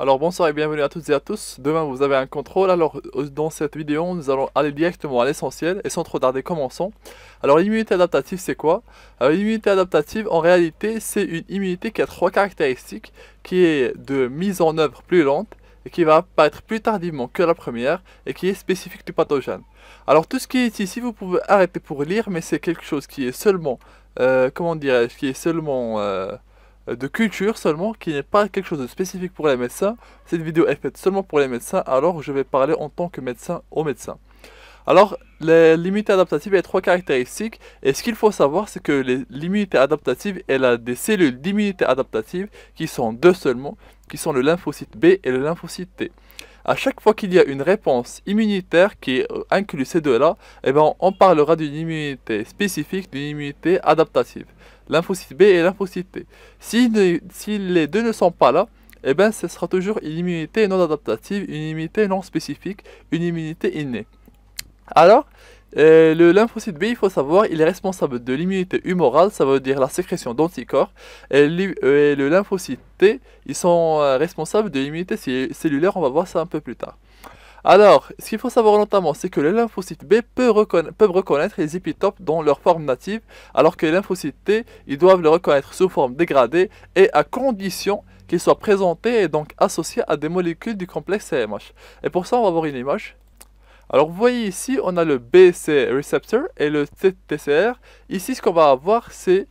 Alors bonsoir et bienvenue à toutes et à tous. Demain vous avez un contrôle. Alors dans cette vidéo nous allons aller directement à l'essentiel et sans trop tarder commençons. Alors l'immunité adaptative c'est quoi? Alors l'immunité adaptative en réalité c'est une immunité qui a trois caractéristiques, qui est de mise en œuvre plus lente et qui va apparaître plus tardivement que la première et qui est spécifique du pathogène. Alors tout ce qui est ici vous pouvez arrêter pour lire, mais c'est quelque chose qui est seulement, comment dirais-je, qui est seulement de culture seulement, qui n'est pas quelque chose de spécifique pour les médecins. Cette vidéo est faite seulement pour les médecins, alors je vais parler en tant que médecin aux médecins. Alors, l'immunité adaptative a trois caractéristiques, et ce qu'il faut savoir, c'est que l'immunité adaptative, elle a des cellules d'immunité adaptative, qui sont deux seulement, qui sont le lymphocyte B et le lymphocyte T. À chaque fois qu'il y a une réponse immunitaire qui inclut ces deux-là, eh ben, on parlera d'une immunité spécifique, d'une immunité adaptative. Lymphocyte B et lymphocyte T. Si les deux ne sont pas là, eh ben, ce sera toujours une immunité non adaptative, une immunité non spécifique, une immunité innée. Alors, le lymphocyte B, il faut savoir, il est responsable de l'immunité humorale, ça veut dire la sécrétion d'anticorps. Et le lymphocyte T, ils sont responsables de l'immunité cellulaire, on va voir ça un peu plus tard. Alors, ce qu'il faut savoir notamment, c'est que les lymphocytes B peuvent reconnaître les épitopes dans leur forme native, alors que les lymphocytes T, ils doivent le reconnaître sous forme dégradée et à condition qu'ils soient présentés et donc associés à des molécules du complexe CMH. Et pour ça, on va voir une image. Alors vous voyez ici, on a le BC receptor et le TCR. Ici, ce qu'on va avoir, c'est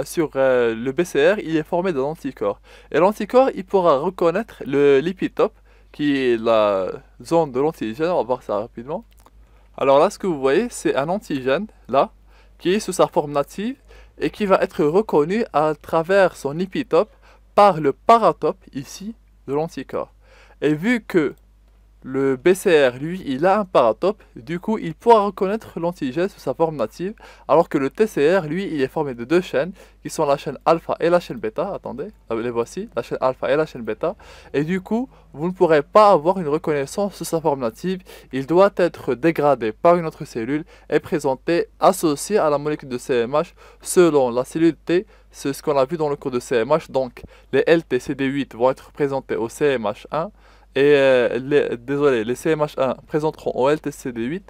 sur le BCR, il est formé d'un anticorps. Et l'anticorps, il pourra reconnaître l'épitope, qui est la zone de l'antigène. On va voir ça rapidement. Alors là, ce que vous voyez, c'est un antigène, là, qui est sous sa forme native et qui va être reconnu à travers son épitope par le paratope, ici, de l'anticorps. Et vu que le BCR, lui, il a un paratope, du coup, il pourra reconnaître l'antigène sous sa forme native, alors que le TCR, lui, il est formé de deux chaînes, qui sont la chaîne alpha et la chaîne bêta. Attendez, les voici, la chaîne alpha et la chaîne bêta. Et du coup, vous ne pourrez pas avoir une reconnaissance sous sa forme native. Il doit être dégradé par une autre cellule et présenté associé à la molécule de CMH selon la cellule T. C'est ce qu'on a vu dans le cours de CMH. Donc, les LTCD8 vont être présentés au CMH1. Et les CMH1 présenteront au LTCD8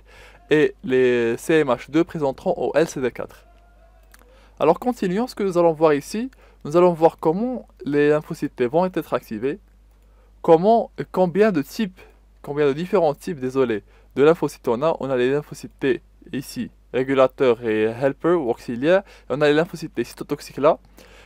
et les CMH2 présenteront au LCD4. Alors continuons, ce que nous allons voir ici, nous allons voir comment les lymphocytes T vont être activés, combien de différents types, de lymphocytes on a. On a les lymphocytes T ici, régulateurs et helpers ou auxiliaires, et on a les lymphocytes T cytotoxiques là.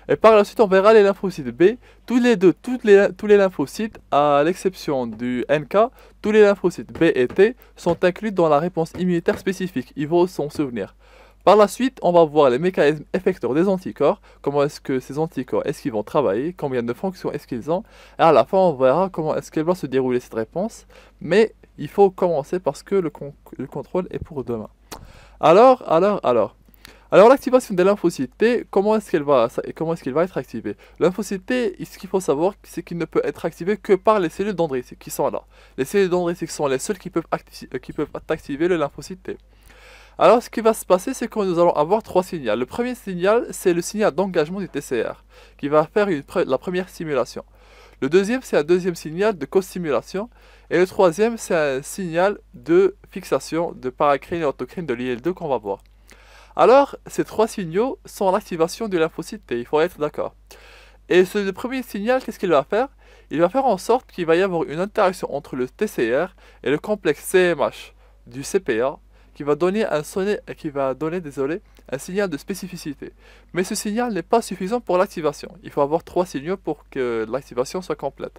Et par la suite, on verra les lymphocytes B. Tous les lymphocytes, à l'exception du NK, tous les lymphocytes B et T sont inclus dans la réponse immunitaire spécifique. Il faut s'en souvenir. Par la suite, on va voir les mécanismes effecteurs des anticorps. Comment est-ce que ces anticorps, est-ce qu'ils vont travailler? Combien de fonctions est-ce qu'ils ont? Et à la fin, on verra comment est-ce qu'elle va se dérouler cette réponse. Mais il faut commencer parce que le contrôle est pour demain. Alors l'activation des lymphocytes T, comment est-ce qu'il va être activé? Le lymphocyte T, ce qu'il faut savoir, c'est qu'il ne peut être activé que par les cellules dendritiques qui sont là. Les cellules dendritiques sont les seules qui peuvent activer le lymphocyte T. Alors ce qui va se passer, c'est que nous allons avoir trois signaux. Le premier signal, c'est le signal d'engagement du TCR, qui va faire la première stimulation. Le deuxième, c'est un deuxième signal de co-stimulation. Et le troisième, c'est un signal de fixation de paracrine et autocrine de l'IL2 qu'on va voir. Alors, ces trois signaux sont l'activation du lymphocyte T, il faut être d'accord. Et le premier signal, qu'est-ce qu'il va faire? Il va faire en sorte qu'il va y avoir une interaction entre le TCR et le complexe CMH du CPA qui va donner un signal de spécificité. Mais ce signal n'est pas suffisant pour l'activation. Il faut avoir trois signaux pour que l'activation soit complète.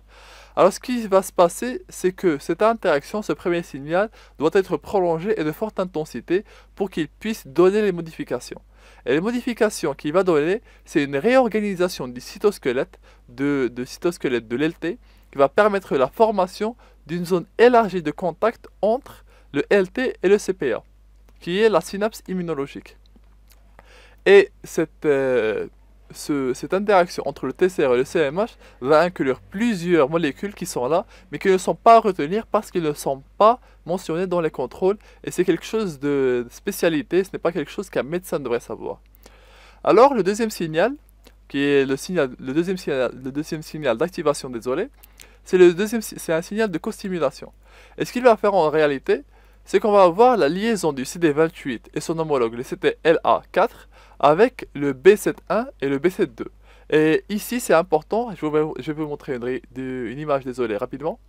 Alors ce qui va se passer, c'est que cette interaction, ce premier signal, doit être prolongé et de forte intensité pour qu'il puisse donner les modifications. Et les modifications qu'il va donner, c'est une réorganisation du cytosquelette, de l'LT, qui va permettre la formation d'une zone élargie de contact entre le LT et le CPA, qui est la synapse immunologique. Et cette interaction entre le TCR et le CMH va inclure plusieurs molécules qui sont là, mais qui ne sont pas à retenir parce qu'ils ne sont pas mentionnés dans les contrôles, et c'est quelque chose de spécialité, ce n'est pas quelque chose qu'un médecin devrait savoir. Alors le deuxième signal, qui est le deuxième signal d'activation, c'est un signal de costimulation. Et ce qu'il va faire en réalité, c'est qu'on va avoir la liaison du CD28 et son homologue, le CTLA4, avec le B71 et le B72. Et ici, c'est important, je vais vous montrer une image, désolé, rapidement.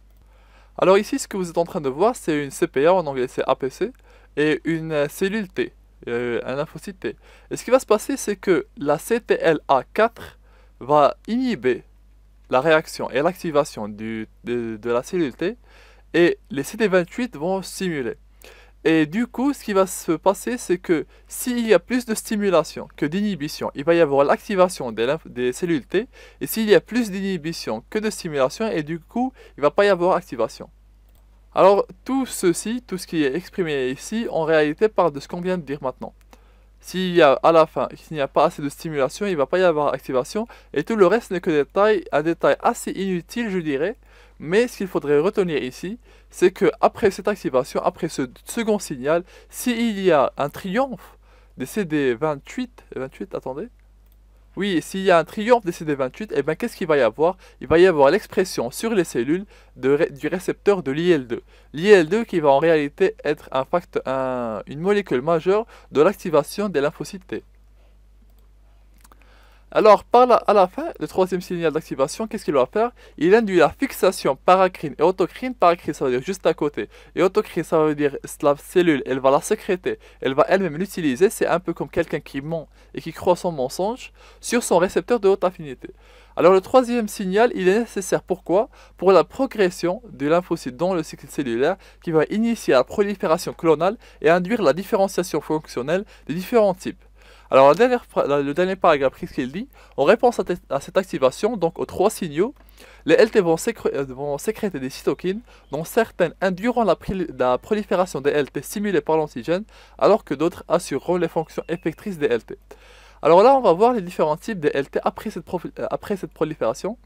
Alors ici, ce que vous êtes en train de voir, c'est une CPA, en anglais c'est APC, et une cellule T, un lymphocyte T. Et ce qui va se passer, c'est que la CTLA4 va inhiber la réaction et l'activation de la cellule T, et les CD28 vont stimuler. Et du coup, ce qui va se passer, c'est que s'il y a plus de stimulation que d'inhibition, il va y avoir l'activation des cellules T. Et s'il y a plus d'inhibition que de stimulation, et du coup, il ne va pas y avoir activation. Alors, tout ceci, tout ce qui est exprimé ici, en réalité parle de ce qu'on vient de dire maintenant. S'il y a à la fin, s'il n'y a pas assez de stimulation, il ne va pas y avoir activation. Et tout le reste n'est que un détail assez inutile, je dirais. Mais ce qu'il faudrait retenir ici, c'est que après cette activation, après ce second signal, s'il y a un triomphe des CD28, attendez. Oui, s'il y a un triomphe des CD28, eh bien qu'est-ce qu'il va y avoir? Il va y avoir l'expression sur les cellules du récepteur de l'IL2. L'IL2 qui va en réalité être une molécule majeure de l'activation des lymphocytes T. Alors, à la fin, le troisième signal d'activation, qu'est-ce qu'il va faire? Il induit la fixation paracrine et autocrine. Paracrine, ça veut dire juste à côté. Et autocrine, ça veut dire la cellule, elle va la sécréter. Elle va elle-même l'utiliser. C'est un peu comme quelqu'un qui ment et qui croit son mensonge sur son récepteur de haute affinité. Alors, le troisième signal, il est nécessaire. Pourquoi? Pour la progression du lymphocyte dans le cycle cellulaire qui va initier la prolifération clonale et induire la différenciation fonctionnelle des différents types. Alors, le dernier paragraphe, qu'est-ce qu'il dit? En réponse à cette activation, donc aux trois signaux, les LT vont sécréter des cytokines, dont certaines induiront la prolifération des LT stimulées par l'antigène, alors que d'autres assureront les fonctions effectrices des LT. Alors là, on va voir les différents types des LT après cette prolifération.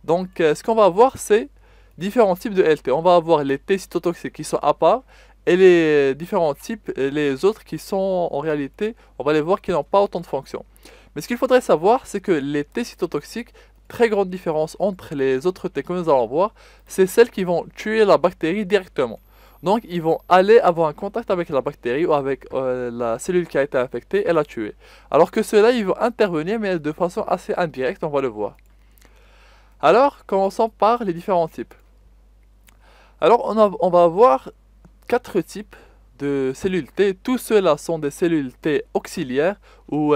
Donc, ce qu'on va voir, c'est différents types de LT. On va avoir les T cytotoxiques qui sont à part, et les différents types, les autres qui sont en réalité, on va les voir qui n'ont pas autant de fonctions. Mais ce qu'il faudrait savoir, c'est que les T cytotoxiques, très grande différence entre les autres T que nous allons voir, c'est celles qui vont tuer la bactérie directement. Donc ils vont aller avoir un contact avec la bactérie ou avec la cellule qui a été infectée et la tuer. Alors que ceux-là, ils vont intervenir, mais de façon assez indirecte, on va le voir. Alors, commençons par les différents types. Alors, on va voir 4 types de cellules T. Tous ceux-là sont des cellules T auxiliaires ou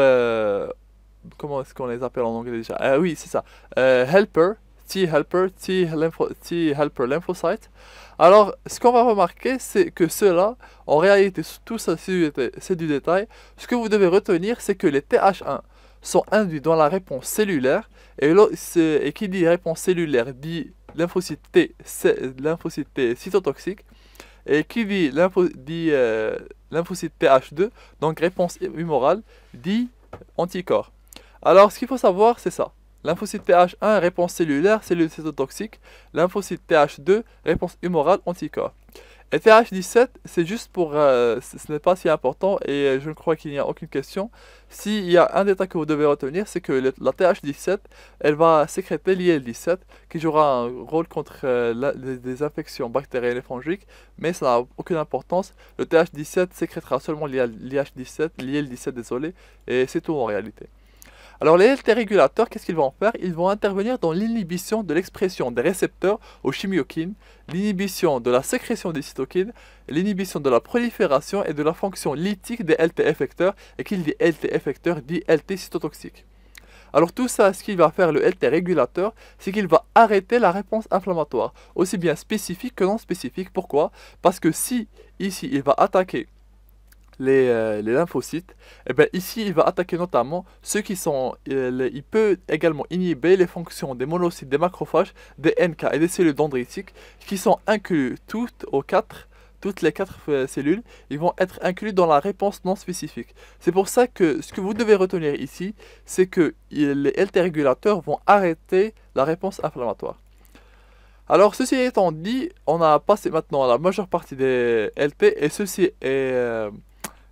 comment est-ce qu'on les appelle en anglais déjà? Oui, c'est ça. Helper, T-helper, T-helper lymphocyte. Alors, ce qu'on va remarquer, c'est que ceux-là, en réalité, tout ça c'est du détail. Ce que vous devez retenir, c'est que les TH1 sont induits dans la réponse cellulaire, et qui dit réponse cellulaire dit lymphocyte T cytotoxique. Et qui dit lymphocyte TH2, donc réponse humorale, dit anticorps. Alors, ce qu'il faut savoir, c'est ça. Lymphocyte TH1, réponse cellulaire, cellule cytotoxique. Lymphocyte TH2, réponse humorale, anticorps. Et TH17, c'est juste pour... ce n'est pas si important et je crois qu'il n'y a aucune question. S'il y a un détail que vous devez retenir, c'est que la TH17, elle va sécréter l'IL17, qui jouera un rôle contre les infections bactériennes et fongiques, mais ça n'a aucune importance. Le TH17 sécrétera seulement l'IL17, désolé, et c'est tout en réalité. Alors les LT régulateurs, qu'est-ce qu'ils vont faire? Ils vont intervenir dans l'inhibition de l'expression des récepteurs aux chimiokines, l'inhibition de la sécrétion des cytokines, l'inhibition de la prolifération et de la fonction lytique des LT effecteurs, et qu'il dit LT effecteur dit LT cytotoxique. Alors tout ça, ce qu'il va faire le LT régulateur, c'est qu'il va arrêter la réponse inflammatoire, aussi bien spécifique que non spécifique. Pourquoi? Parce que si ici il va attaquer les lymphocytes, et bien ici il va attaquer notamment ceux qui sont, il peut également inhiber les fonctions des monocytes, des macrophages, des NK et des cellules dendritiques qui sont inclus toutes les 4 cellules, ils vont être inclus dans la réponse non spécifique. C'est pour ça que ce que vous devez retenir ici, c'est que les LT régulateurs vont arrêter la réponse inflammatoire. Alors ceci étant dit, on a passé maintenant à la majeure partie des LT et ceci est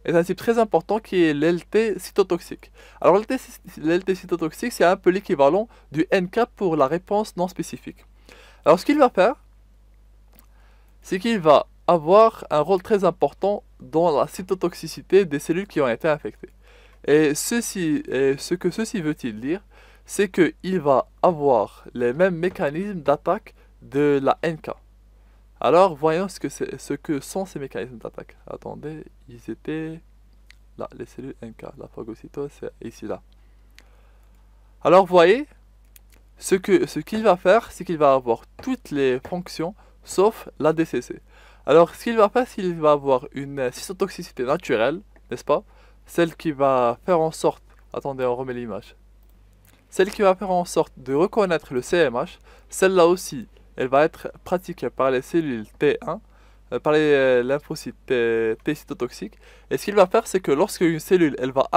un type très important qui est l'LT cytotoxique. Alors l'LT cytotoxique, c'est un peu l'équivalent du NK pour la réponse non spécifique. Alors ce qu'il va faire, c'est qu'il va avoir un rôle très important dans la cytotoxicité des cellules qui ont été infectées. Et ce que ceci veut-il dire, c'est qu'il va avoir les mêmes mécanismes d'attaque de la NK. Alors voyons ce que sont ces mécanismes d'attaque. Attendez, ils étaient là, les cellules NK, la phagocytose, c'est ici là. Alors voyez, ce qu'il va faire, c'est qu'il va avoir toutes les fonctions sauf la DCC. Alors ce qu'il va faire, c'est qu'il va avoir une cytotoxicité naturelle, n'est-ce pas? Celle qui va faire en sorte, attendez, on remet l'image. Celle qui va faire en sorte de reconnaître le CMH, celle-là aussi, elle va être pratiquée par les cellules T1, par les lymphocytes T cytotoxiques. Et ce qu'il va faire, c'est que lorsque une cellule, elle va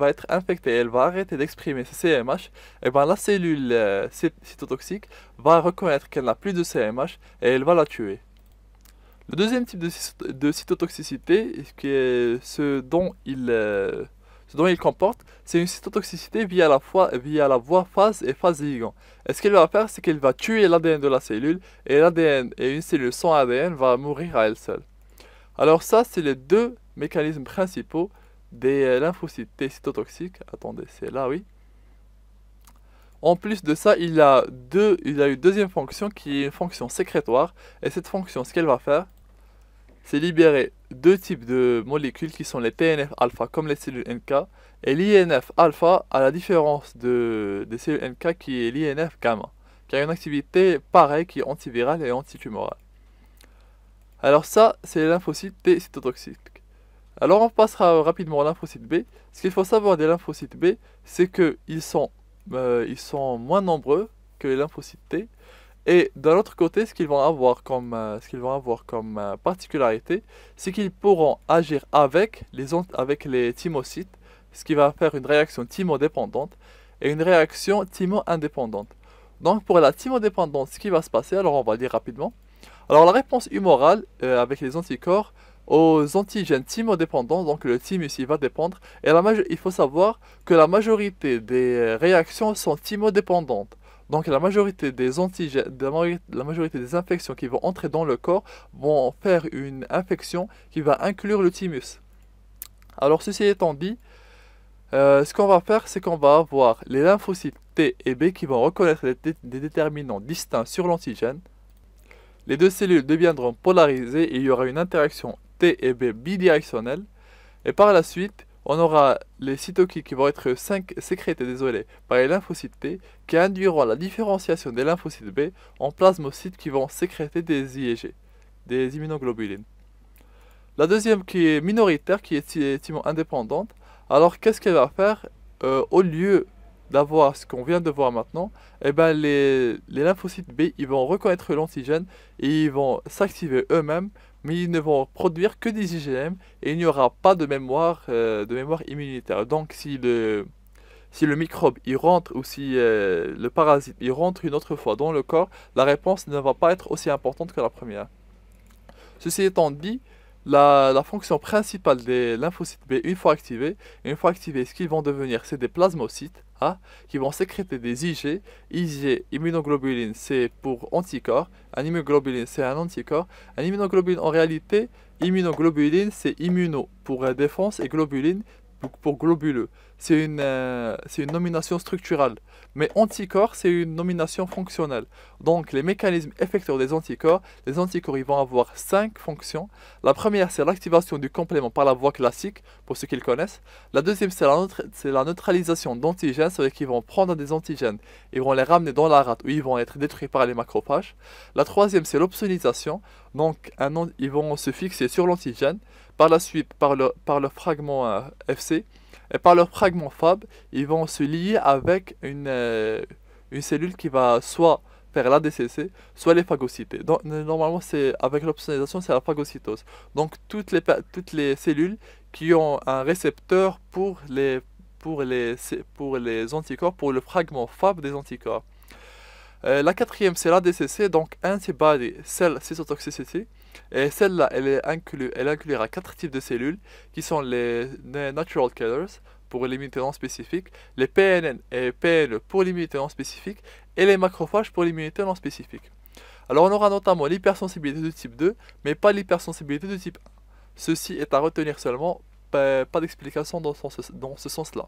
être infectée, elle va arrêter d'exprimer ce CMH, et bien la cellule cytotoxique va reconnaître qu'elle n'a plus de CMH et elle va la tuer. Le deuxième type de cytotoxicité, qui est ce dont il comporte, c'est une cytotoxicité via la voie phase et phase ligand. Et ce qu'elle va faire, c'est qu'elle va tuer l'ADN de la cellule, et l'ADN et une cellule sans ADN va mourir à elle seule. Alors ça, c'est les deux mécanismes principaux des lymphocytes T cytotoxiques. Attendez, c'est là, oui. En plus de ça, il a une deuxième fonction qui est une fonction sécrétoire. Et cette fonction, ce qu'elle va faire, c'est libérer deux types de molécules qui sont les TNF-alpha comme les cellules NK et l'INF-alpha à la différence des cellules NK qui est l'INF-gamma, qui a une activité pareille qui est antivirale et antitumorale. Alors ça, c'est les lymphocytes T cytotoxiques. Alors on passera rapidement aux lymphocytes B. Ce qu'il faut savoir des lymphocytes B, c'est qu'ils sont moins nombreux que les lymphocytes T. Et d'un autre côté, ce qu'ils vont avoir comme particularité, c'est qu'ils pourront agir avec les thymocytes, ce qui va faire une réaction thymodépendante et une réaction thymo-indépendante. Donc pour la thymodépendante, ce qui va se passer, alors on va le dire rapidement. Alors la réponse humorale avec les anticorps aux antigènes thymodépendants, donc le thymus il va dépendre, et il faut savoir que la majorité des réactions sont thymodépendantes. Donc la majorité des antigènes, la majorité des infections qui vont entrer dans le corps vont faire une infection qui va inclure le thymus. Alors ceci étant dit, ce qu'on va faire, c'est qu'on va avoir les lymphocytes T et B qui vont reconnaître des déterminants distincts sur l'antigène. Les deux cellules deviendront polarisées et il y aura une interaction T et B bidirectionnelle. Et par la suite, on aura les cytokines qui vont être sécrétés par les lymphocytes T qui induiront la différenciation des lymphocytes B en plasmocytes qui vont sécréter des IgG, des immunoglobulines. La deuxième qui est minoritaire, qui est thymo-indépendante, alors qu'est-ce qu'elle va faire au lieu d'avoir ce qu'on vient de voir maintenant, eh ben les lymphocytes B ils vont reconnaître l'antigène et ils vont s'activer eux-mêmes, mais ils ne vont produire que des IgM et il n'y aura pas de mémoire immunitaire. Donc si le microbe il rentre ou si le parasite il rentre une autre fois dans le corps, la réponse ne va pas être aussi importante que la première. Ceci étant dit, la fonction principale des lymphocytes B, une fois activés, ce qu'ils vont devenir, c'est des plasmocytes qui vont sécréter des IG. IG, immunoglobuline, c'est pour anticorps. Un immunoglobuline, c'est un anticorps. Un immunoglobuline, en réalité, immunoglobuline, c'est immuno pour défense et globuline pour globuleux. C'est une nomination structurale. Mais anticorps, c'est une nomination fonctionnelle. Donc, les mécanismes effecteurs des anticorps, les anticorps, ils vont avoir 5 fonctions. La première, c'est l'activation du complément par la voie classique, pour ceux qui le connaissent. La deuxième, c'est la neutralisation d'antigènes, c'est-à-dire qu'ils vont prendre des antigènes, ils vont les ramener dans la rate où ils vont être détruits par les macrophages. La troisième, c'est l'opsonisation. Donc, ils vont se fixer sur l'antigène. Par la suite, par le fragment FC, et par leur fragment Fab, ils vont se lier avec une cellule qui va soit faire l'ADCC, soit les phagocyter. Donc, normalement, avec l'opsonalisation, c'est la phagocytose. Donc, toutes les cellules qui ont un récepteur pour les anticorps, pour le fragment Fab des anticorps. La quatrième, c'est l'ADCC, donc Antibody Cell Cytotoxicity. Et celle-là, elle inclura 4 types de cellules qui sont les Natural Killers pour l'immunité non spécifique, les PNN et PNE pour l'immunité non spécifique et les macrophages pour l'immunité non spécifique. Alors on aura notamment l'hypersensibilité de type 2, mais pas l'hypersensibilité de type 1. Ceci est à retenir seulement, pas d'explication dans ce sens-là.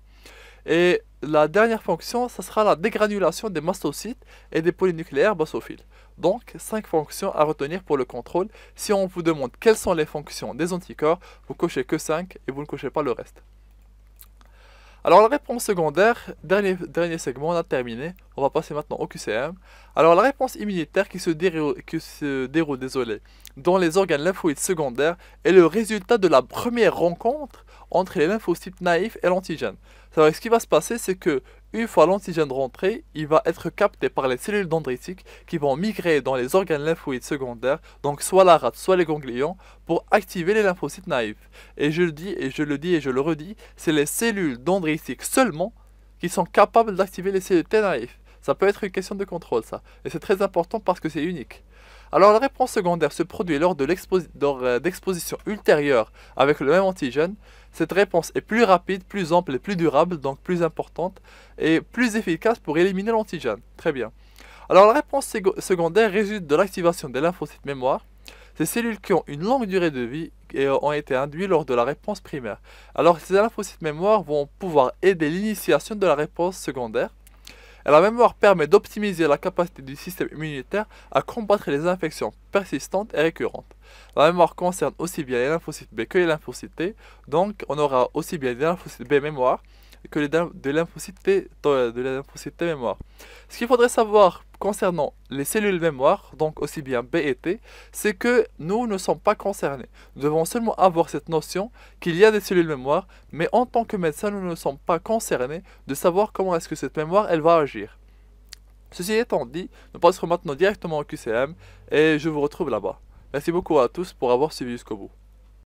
Et la dernière fonction, ça sera la dégranulation des mastocytes et des polynucléaires basophiles. Donc, 5 fonctions à retenir pour le contrôle. Si on vous demande quelles sont les fonctions des anticorps, vous cochez que 5 et vous ne cochez pas le reste. Alors la réponse secondaire, dernier segment, on a terminé. On va passer maintenant au QCM. Alors la réponse immunitaire qui se déroule, dans les organes lymphoïdes secondaires est le résultat de la première rencontre entre les lymphocytes naïfs et l'antigène. Ce qui va se passer, c'est que une fois l'antigène rentré, il va être capté par les cellules dendritiques qui vont migrer dans les organes lymphoïdes secondaires, donc soit la rate, soit les ganglions, pour activer les lymphocytes naïfs. Et je le dis, et je le redis, c'est les cellules dendritiques seulement qui sont capables d'activer les cellules T naïfs. Ça peut être une question de contrôle, ça. Et c'est très important parce que c'est unique. Alors la réponse secondaire se produit lors d'exposition ultérieure avec le même antigène. Cette réponse est plus rapide, plus ample et plus durable, donc plus importante, et plus efficace pour éliminer l'antigène. Très bien. Alors la réponse secondaire résulte de l'activation des lymphocytes mémoire. Ces cellules qui ont une longue durée de vie et ont été induites lors de la réponse primaire. Alors ces lymphocytes mémoire vont pouvoir aider l'initiation de la réponse secondaire. Et la mémoire permet d'optimiser la capacité du système immunitaire à combattre les infections persistantes et récurrentes. La mémoire concerne aussi bien les lymphocytes B que les lymphocytes T, donc on aura aussi bien des lymphocytes B mémoire que des lymphocytes T mémoire. Ce qu'il faudrait savoir concernant les cellules mémoire, donc aussi bien B et T, c'est que nous ne sommes pas concernés. Nous devons seulement avoir cette notion qu'il y a des cellules mémoire, mais en tant que médecin, nous ne sommes pas concernés de savoir comment est-ce que cette mémoire elle va agir. Ceci étant dit, nous passerons maintenant directement au QCM et je vous retrouve là-bas. Merci beaucoup à tous pour avoir suivi jusqu'au bout.